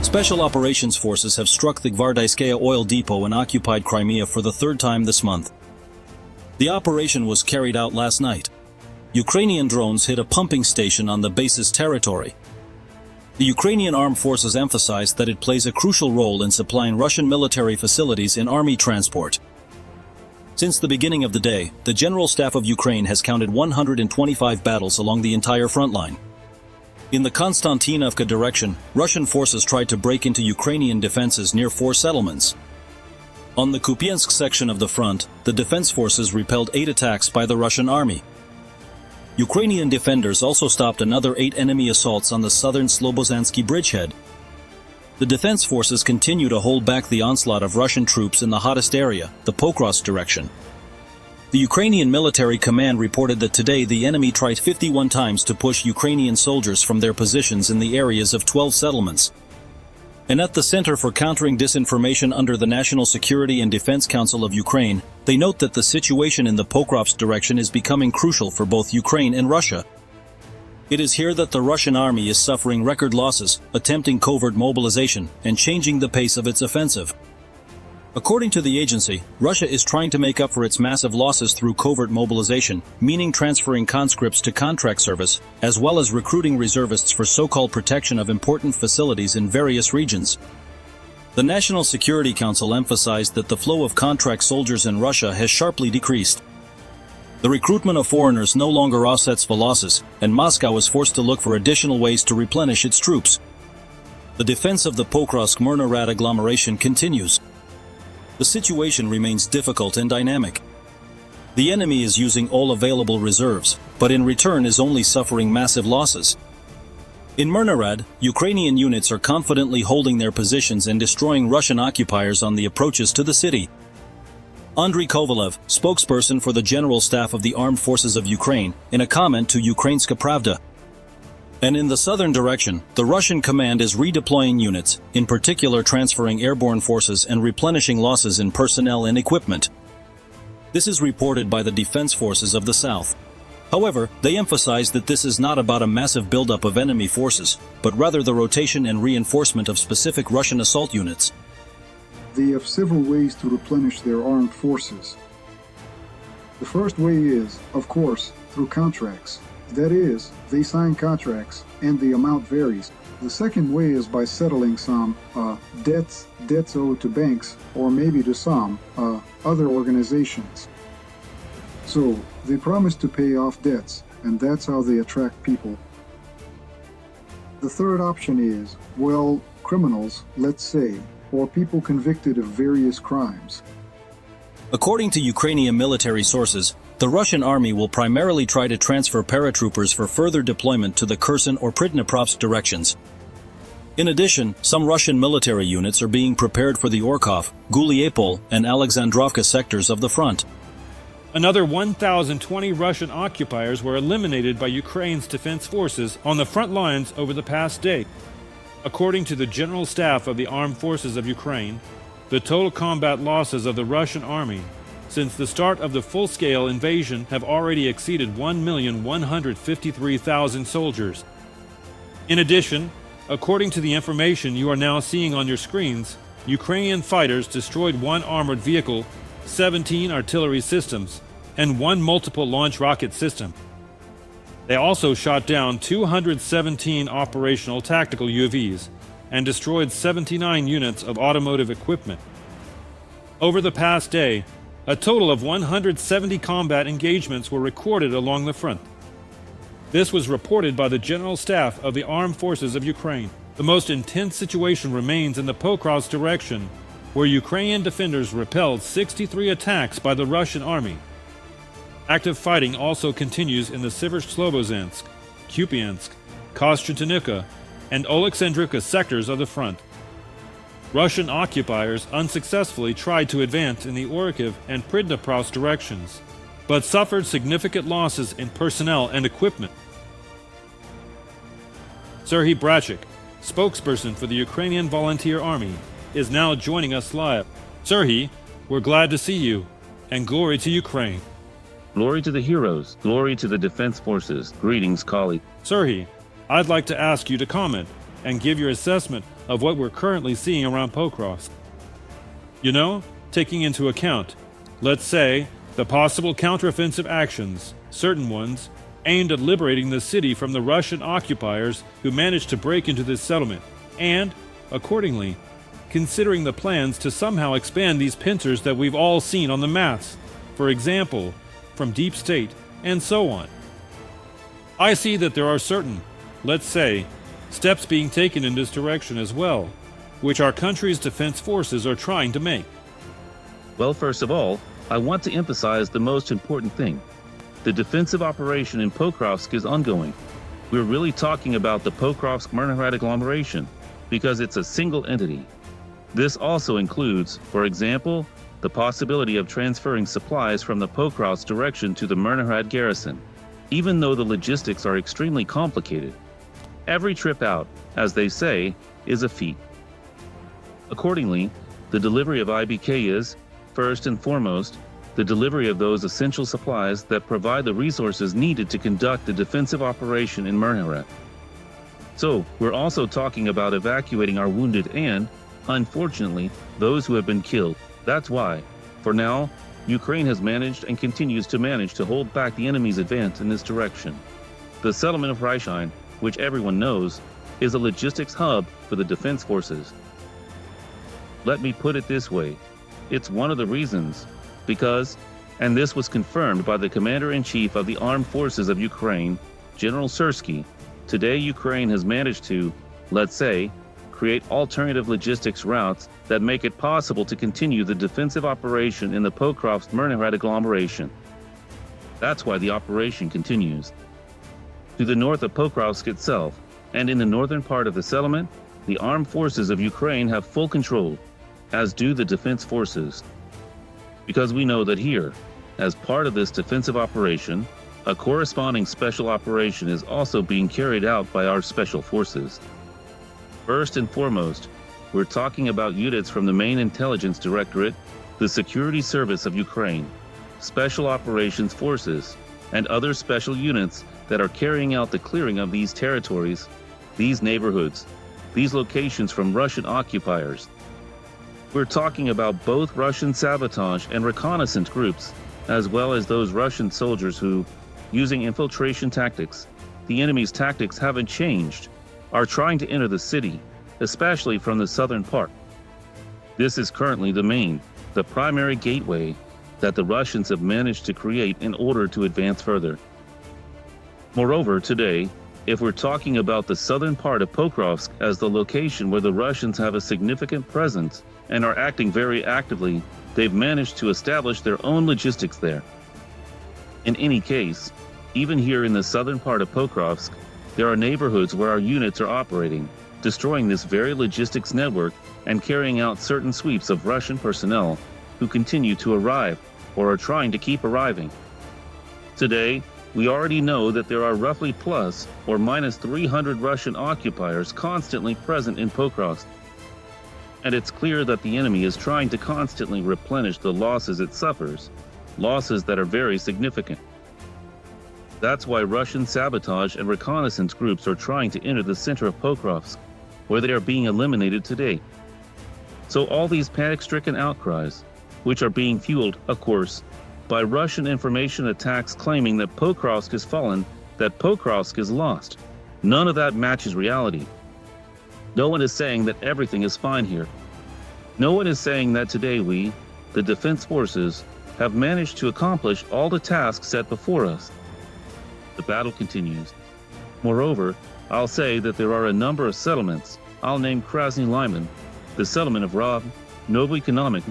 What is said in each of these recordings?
Special Operations Forces have struck the Hvardiiske oil depot in occupied Crimea for the third time this month. The operation was carried out last night. Ukrainian drones hit a pumping station on the base's territory. The Ukrainian Armed Forces emphasized that it plays a crucial role in supplying Russian military facilities in army transport. Since the beginning of the day, the General Staff of Ukraine has counted 125 battles along the entire front line. In the Konstantinovka direction, Russian forces tried to break into Ukrainian defenses near 4 settlements. On the Kupiansk section of the front, the defense forces repelled 8 attacks by the Russian army. Ukrainian defenders also stopped another 8 enemy assaults on the southern Slobozansky bridgehead. The defense forces continue to hold back the onslaught of Russian troops in the hottest area, the Pokrovsk direction. The Ukrainian military command reported that today the enemy tried 51 times to push Ukrainian soldiers from their positions in the areas of 12 settlements. And at the Center for Countering Disinformation under the National Security and Defense Council of Ukraine, they note that the situation in the Pokrovsk direction is becoming crucial for both Ukraine and Russia. It is here that the Russian army is suffering record losses, attempting covert mobilization, and changing the pace of its offensive. According to the agency, Russia is trying to make up for its massive losses through covert mobilization, meaning transferring conscripts to contract service, as well as recruiting reservists for so-called protection of important facilities in various regions. The National Security Council emphasized that the flow of contract soldiers in Russia has sharply decreased. The recruitment of foreigners no longer offsets the losses, and Moscow is forced to look for additional ways to replenish its troops. The defense of the Pokrovsk-Myrnohrad agglomeration continues. The situation remains difficult and dynamic. The enemy is using all available reserves, but in return is only suffering massive losses. In Myrnohrad, Ukrainian units are confidently holding their positions and destroying Russian occupiers on the approaches to the city. Andriy Kovalev, spokesperson for the General Staff of the Armed Forces of Ukraine, in a comment to Ukrainska Pravda. And in the southern direction, the Russian command is redeploying units, in particular transferring airborne forces and replenishing losses in personnel and equipment. This is reported by the defense forces of the south. However, they emphasize that this is not about a massive buildup of enemy forces, but rather the rotation and reinforcement of specific Russian assault units. They have several ways to replenish their armed forces. The first way is, of course, through contracts. That is, they sign contracts, and the amount varies. The second way is by settling some debts owed to banks, or maybe to some other organizations. So, they promise to pay off debts, and that's how they attract people. The third option is, well, criminals, let's say, or people convicted of various crimes. According to Ukrainian military sources, the Russian army will primarily try to transfer paratroopers for further deployment to the Kherson or Pokrovsk directions. In addition, some Russian military units are being prepared for the Orkhov, Guliapol, and Alexandrovka sectors of the front. Another 1,020 Russian occupiers were eliminated by Ukraine's defense forces on the front lines over the past day. According to the General Staff of the Armed Forces of Ukraine, the total combat losses of the Russian army since the start of the full-scale invasion have already exceeded 1,153,000 soldiers. In addition, according to the information you are now seeing on your screens, Ukrainian fighters destroyed 1 armored vehicle, 17 artillery systems, and 1 multiple launch rocket system. They also shot down 217 operational tactical UAVs and destroyed 79 units of automotive equipment. Over the past day, a total of 170 combat engagements were recorded along the front. This was reported by the General Staff of the Armed Forces of Ukraine. The most intense situation remains in the Pokrovsk direction, where Ukrainian defenders repelled 63 attacks by the Russian army. Active fighting also continues in the Siversk-Slobozansk, Kupiansk, Kostryatynyka, and Oleksandrivka sectors of the front. Russian occupiers unsuccessfully tried to advance in the Orkhov and Pridniprovsk directions, but suffered significant losses in personnel and equipment. Serhiy Brachik, spokesperson for the Ukrainian Volunteer Army, is now joining us live. Serhiy, we're glad to see you, and glory to Ukraine. Glory to the heroes, glory to the defense forces. Greetings, colleagues. Serhiy, I'd like to ask you to comment and give your assessment of what we're currently seeing around Pokrovsk. You know, taking into account, let's say, the possible counteroffensive actions, certain ones, aimed at liberating the city from the Russian occupiers who managed to break into this settlement, and, accordingly, considering the plans to somehow expand these pincers that we've all seen on the maps, for example, from Deep State, and so on. I see that there are certain, let's say, steps being taken in this direction as well, which our country's defense forces are trying to make. Well, first of all, I want to emphasize the most important thing. The defensive operation in Pokrovsk is ongoing. We're really talking about the Pokrovsk-Myrnohrad agglomeration because it's a single entity. This also includes, for example, the possibility of transferring supplies from the Pokrovsk direction to the Myrnohrad garrison, even though the logistics are extremely complicated. Every trip out, as they say, is a feat. Accordingly, the delivery of IBK is, first and foremost, the delivery of those essential supplies that provide the resources needed to conduct the defensive operation in Myrnohrad. So, we're also talking about evacuating our wounded and, unfortunately, those who have been killed. That's why, for now, Ukraine has managed and continues to manage to hold back the enemy's advance in this direction. The settlement of Hvardiiske, which everyone knows, is a logistics hub for the defense forces. Let me put it this way, it's one of the reasons, because, and this was confirmed by the Commander-in-Chief of the Armed Forces of Ukraine, General Syrsky, today Ukraine has managed to, let's say, create alternative logistics routes that make it possible to continue the defensive operation in the Pokrovsk-Myrnohrad agglomeration. That's why the operation continues. To the north of Pokrovsk itself, and in the northern part of the settlement, the armed forces of Ukraine have full control, as do the defense forces. Because we know that here, as part of this defensive operation, a corresponding special operation is also being carried out by our special forces. First and foremost, we're talking about units from the main intelligence directorate, the Security Service of Ukraine, Special Operations Forces, and other special units that are carrying out the clearing of these territories, these neighborhoods, these locations from Russian occupiers. We're talking about both Russian sabotage and reconnaissance groups, as well as those Russian soldiers who, using infiltration tactics, the enemy's tactics haven't changed, are trying to enter the city, especially from the southern part. This is currently the primary gateway that the Russians have managed to create in order to advance further. Moreover, today, if we're talking about the southern part of Pokrovsk as the location where the Russians have a significant presence and are acting very actively, they've managed to establish their own logistics there. In any case, even here in the southern part of Pokrovsk, there are neighborhoods where our units are operating, destroying this very logistics network and carrying out certain sweeps of Russian personnel who continue to arrive or are trying to keep arriving. Today, we already know that there are roughly plus or minus 300 Russian occupiers constantly present in Pokrovsk. And it's clear that the enemy is trying to constantly replenish the losses it suffers, losses that are very significant. That's why Russian sabotage and reconnaissance groups are trying to enter the center of Pokrovsk, where they are being eliminated today. So all these panic-stricken outcries, which are being fueled, of course, by Russian information attacks claiming that Pokrovsk has fallen, that Pokrovsk is lost, none of that matches reality. No one is saying that everything is fine here. No one is saying that today we, the defense forces, have managed to accomplish all the tasks set before us. The battle continues. Moreover, I'll say that there are a number of settlements. I'll name Krasny Lyman, the settlement of Rob, Novoeconomic,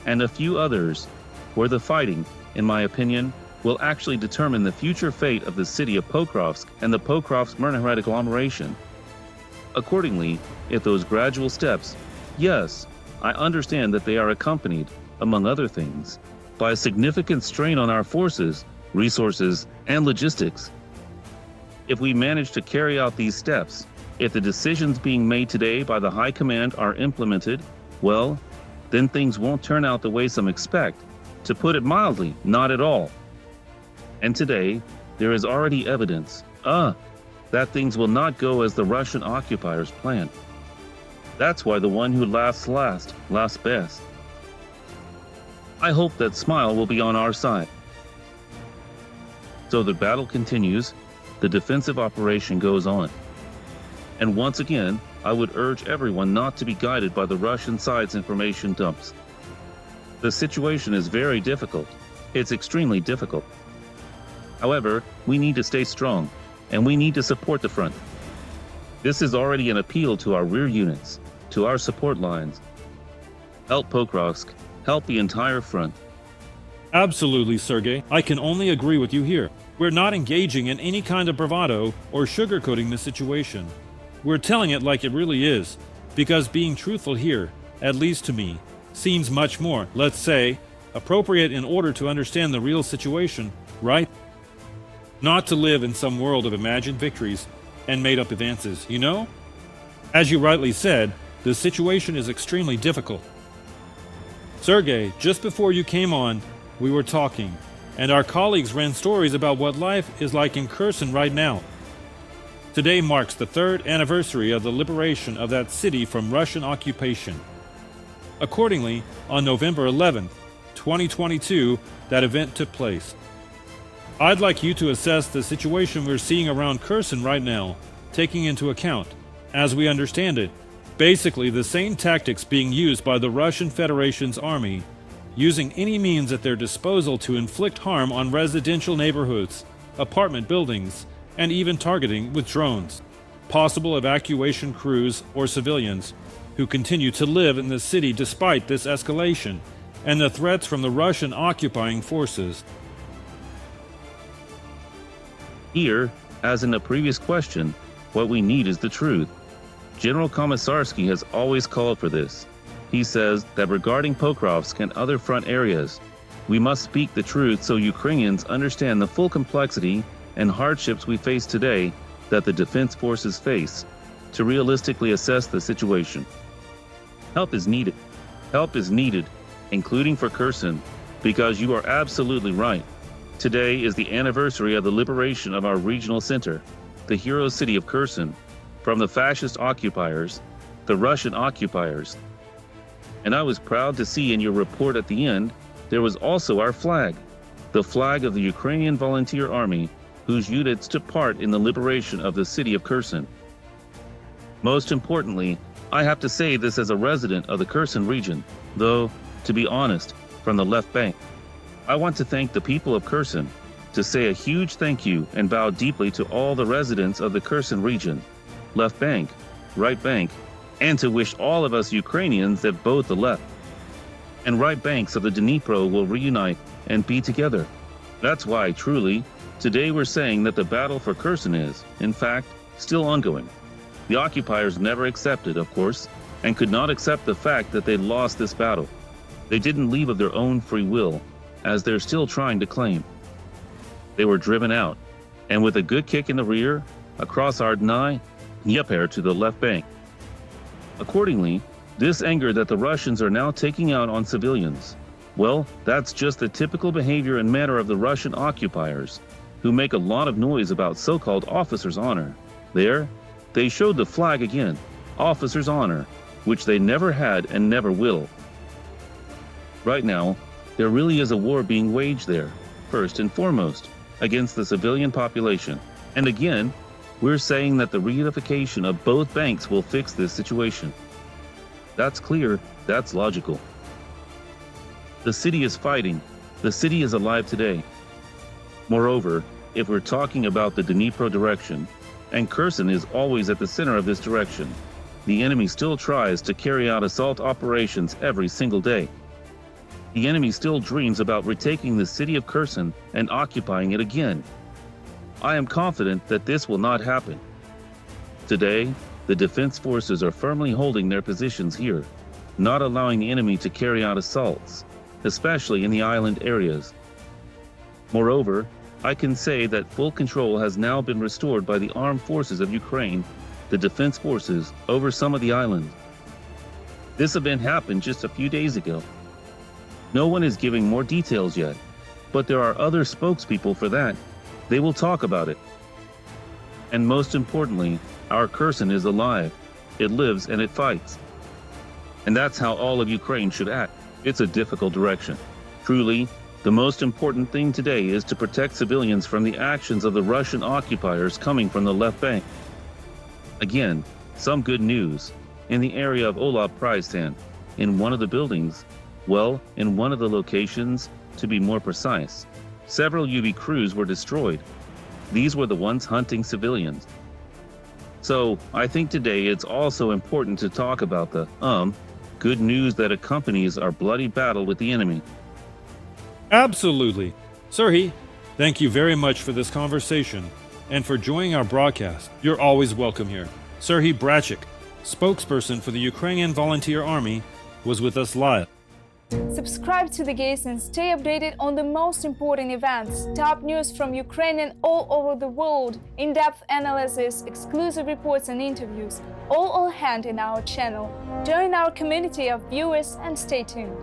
and a few others, where the fighting, in my opinion, will actually determine the future fate of the city of Pokrovsk and the Pokrovsk-Myrnohrad agglomeration. Accordingly, if those gradual steps, yes, I understand that they are accompanied, among other things, by a significant strain on our forces, resources, and logistics. If we manage to carry out these steps, if the decisions being made today by the High Command are implemented, well, then things won't turn out the way some expect. To put it mildly, not at all. And today, there is already evidence, that things will not go as the Russian occupiers planned. That's why the one who laughs last laughs best. I hope that smile will be on our side. So the battle continues, the defensive operation goes on. And once again, I would urge everyone not to be guided by the Russian side's information dumps. The situation is very difficult. It's extremely difficult. However, we need to stay strong, and we need to support the front. This is already an appeal to our rear units, to our support lines. Help Pokrovsk, help the entire front. Absolutely, Sergei. I can only agree with you here. We're not engaging in any kind of bravado or sugarcoating the situation. We're telling it like it really is, because being truthful here, at least to me, seems much more, let's say, appropriate in order to understand the real situation, right? Not to live in some world of imagined victories and made-up advances, you know? As you rightly said, the situation is extremely difficult. Sergei, just before you came on, we were talking, and our colleagues ran stories about what life is like in Kherson right now. Today marks the 3rd anniversary of the liberation of that city from Russian occupation. Accordingly, on November 11th, 2022, that event took place. I'd like you to assess the situation we're seeing around Kherson right now, taking into account, as we understand it, basically the same tactics being used by the Russian Federation's army, using any means at their disposal to inflict harm on residential neighborhoods, apartment buildings, and even targeting with drones, possible evacuation crews or civilians who continue to live in the city despite this escalation and the threats from the Russian occupying forces. Here, as in the previous question, what we need is the truth. General Komisarski has always called for this. He says that regarding Pokrovsk and other front areas, we must speak the truth so Ukrainians understand the full complexity and hardships we face today that the defense forces face to realistically assess the situation. Help is needed. Help is needed, including for Kherson, because you are absolutely right. Today is the anniversary of the liberation of our regional center, the hero city of Kherson, from the fascist occupiers, the Russian occupiers. And I was proud to see in your report at the end, there was also our flag, the flag of the Ukrainian Volunteer Army, whose units took part in the liberation of the city of Kherson. Most importantly, I have to say this as a resident of the Kherson region, though, to be honest, from the left bank. I want to thank the people of Kherson, to say a huge thank you and bow deeply to all the residents of the Kherson region, left bank, right bank, and to wish all of us Ukrainians that both the left and right banks of the Dnipro will reunite and be together. That's why, truly, today we're saying that the battle for Kherson is, in fact, still ongoing. The occupiers never accepted, of course, and could not accept the fact that they lost this battle. They didn't leave of their own free will, as they're still trying to claim. They were driven out, and with a good kick in the rear, across Hvardiiske, Dnieper to the left bank. Accordingly, this anger that the Russians are now taking out on civilians, well, that's just the typical behavior and manner of the Russian occupiers, who make a lot of noise about so-called officers' honor. There, they showed the flag again, officers' honor, which they never had and never will. Right now, there really is a war being waged there, first and foremost, against the civilian population. And again, we're saying that the reunification of both banks will fix this situation. That's clear, that's logical. The city is fighting, the city is alive today. Moreover, if we're talking about the Dnipro direction, and Kherson is always at the center of this direction, the enemy still tries to carry out assault operations every single day. The enemy still dreams about retaking the city of Kherson and occupying it again. I am confident that this will not happen. Today, the defense forces are firmly holding their positions here, not allowing the enemy to carry out assaults, especially in the island areas. Moreover, I can say that full control has now been restored by the armed forces of Ukraine, the defense forces, over some of the islands. This event happened just a few days ago. No one is giving more details yet, but there are other spokespeople for that. They will talk about it. And most importantly, our Kherson is alive. It lives and it fights. And that's how all of Ukraine should act. It's a difficult direction. Truly, the most important thing today is to protect civilians from the actions of the Russian occupiers coming from the left bank. Again, some good news. In the area of Olab Prizdan, in one of the buildings, well, in one of the locations, to be more precise, several UV crews were destroyed. These were the ones hunting civilians. So, I think today it's also important to talk about the, good news that accompanies our bloody battle with the enemy. Absolutely. Serhiy, thank you very much for this conversation and for joining our broadcast. You're always welcome here. Serhiy Brachik, spokesperson for the Ukrainian Volunteer Army, was with us live. Subscribe to The Gaze and stay updated on the most important events, top news from Ukraine and all over the world, in-depth analysis, exclusive reports and interviews, all on hand in our channel. Join our community of viewers and stay tuned.